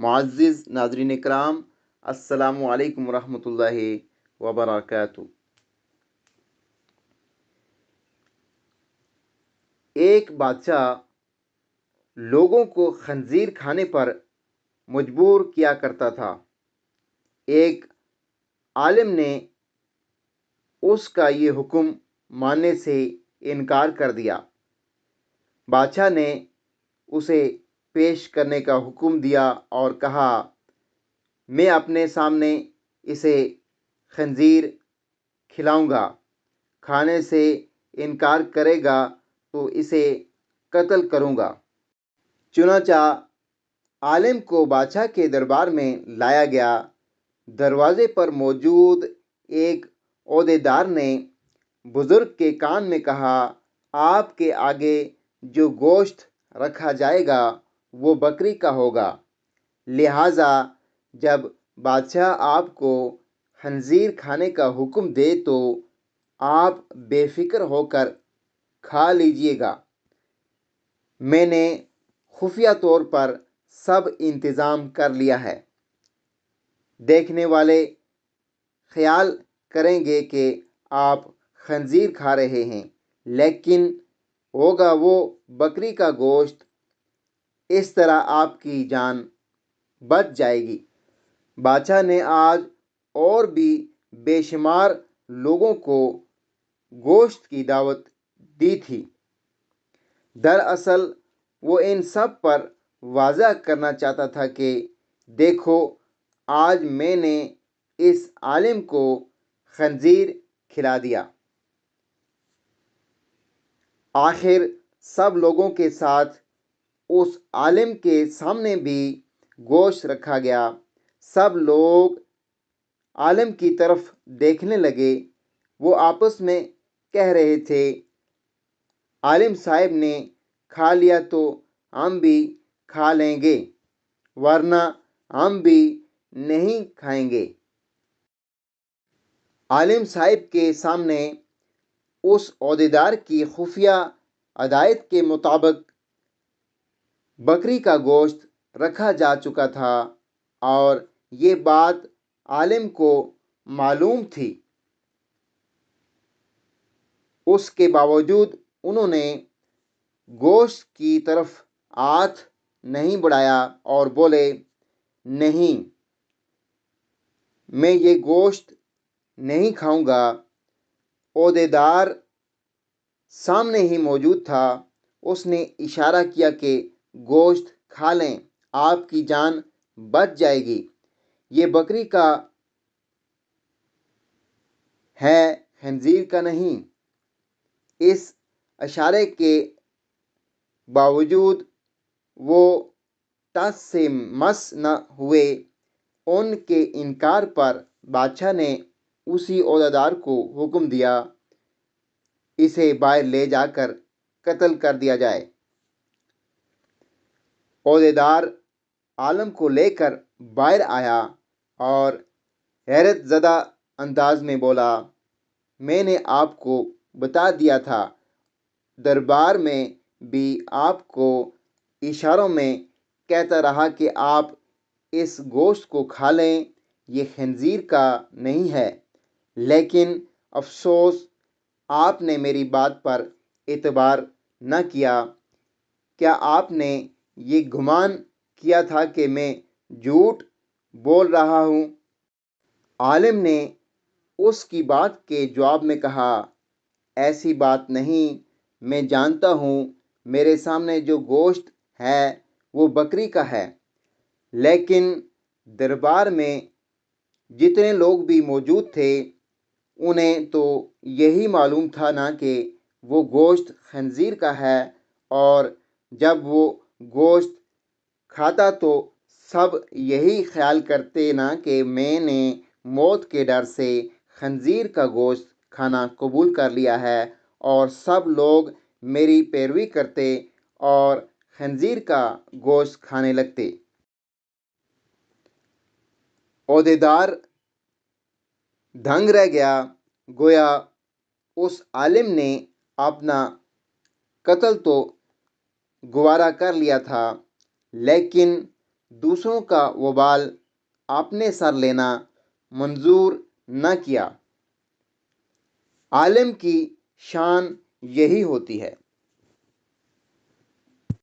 معزز ناظرین کرام، السلام علیکم ورحمۃ اللہ وبرکاتہ۔ ایک بادشاہ لوگوں کو خنزیر کھانے پر مجبور کیا کرتا تھا۔ ایک عالم نے اس کا یہ حکم ماننے سے انکار کر دیا۔ بادشاہ نے اسے پیش کرنے کا حکم دیا اور کہا، میں اپنے سامنے اسے خنزیر کھلاؤں گا، کھانے سے انکار کرے گا تو اسے قتل کروں گا۔ چنانچہ عالم کو بادشاہ کے دربار میں لایا گیا۔ دروازے پر موجود ایک عہدیدار نے بزرگ کے کان میں کہا، آپ کے آگے جو گوشت رکھا جائے گا وہ بکری کا ہوگا، لہٰذا جب بادشاہ آپ کو خنزیر کھانے کا حکم دے تو آپ بے فکر ہو کر کھا لیجیے گا۔ میں نے خفیہ طور پر سب انتظام کر لیا ہے۔ دیکھنے والے خیال کریں گے کہ آپ خنزیر کھا رہے ہیں، لیکن ہوگا وہ بکری کا گوشت۔ اس طرح آپ کی جان بچ جائے گی۔ بادشاہ نے آج اور بھی بے شمار لوگوں کو گوشت کی دعوت دی تھی۔ دراصل وہ ان سب پر واضح کرنا چاہتا تھا کہ دیکھو، آج میں نے اس عالم کو خنزیر کھلا دیا۔ آخر سب لوگوں کے ساتھ اس عالم کے سامنے بھی گوشت رکھا گیا۔ سب لوگ عالم کی طرف دیکھنے لگے۔ وہ آپس میں کہہ رہے تھے، عالم صاحب نے کھا لیا تو ہم بھی کھا لیں گے، ورنہ ہم بھی نہیں کھائیں گے۔ عالم صاحب کے سامنے اس عہدیدار کی خفیہ ہدایت کے مطابق بکری کا گوشت رکھا جا چکا تھا اور یہ بات عالم کو معلوم تھی۔ اس کے باوجود انہوں نے گوشت کی طرف ہاتھ نہیں بڑھایا اور بولے، نہیں، میں یہ گوشت نہیں کھاؤں گا۔ عہدیدار سامنے ہی موجود تھا۔ اس نے اشارہ کیا کہ گوشت کھا لیں، آپ کی جان بچ جائے گی۔ یہ بکری کا ہے، خنزیر کا نہیں۔ اس اشارے کے باوجود وہ ٹس سے مس نہ ہوئے۔ ان کے انکار پر بادشاہ نے اسی عہدیدار کو حکم دیا، اسے باہر لے جا کر قتل کر دیا جائے۔ عہدیدار عالم کو لے کر باہر آیا اور حیرت زدہ انداز میں بولا، میں نے آپ کو بتا دیا تھا، دربار میں بھی آپ کو اشاروں میں کہتا رہا کہ آپ اس گوشت کو کھا لیں، یہ خنزیر کا نہیں ہے، لیکن افسوس آپ نے میری بات پر اعتبار نہ کیا۔ کیا آپ نے یہ گمان کیا تھا کہ میں جھوٹ بول رہا ہوں؟ عالم نے اس کی بات کے جواب میں کہا، ایسی بات نہیں، میں جانتا ہوں میرے سامنے جو گوشت ہے وہ بکری کا ہے، لیکن دربار میں جتنے لوگ بھی موجود تھے انہیں تو یہی معلوم تھا نا کہ وہ گوشت خنزیر کا ہے، اور جب وہ گوشت کھاتا تو سب یہی خیال کرتے نا کہ میں نے موت کے ڈر سے خنزیر کا گوشت کھانا قبول کر لیا ہے، اور سب لوگ میری پیروی کرتے اور خنزیر کا گوشت کھانے لگتے۔ عہدیدار دنگ رہ گیا، گویا اس عالم نے اپنا قتل تو گوارا کر لیا تھا، لیکن دوسروں کا وبال اپنے سر لینا منظور نہ کیا۔ عالم کی شان یہی ہوتی ہے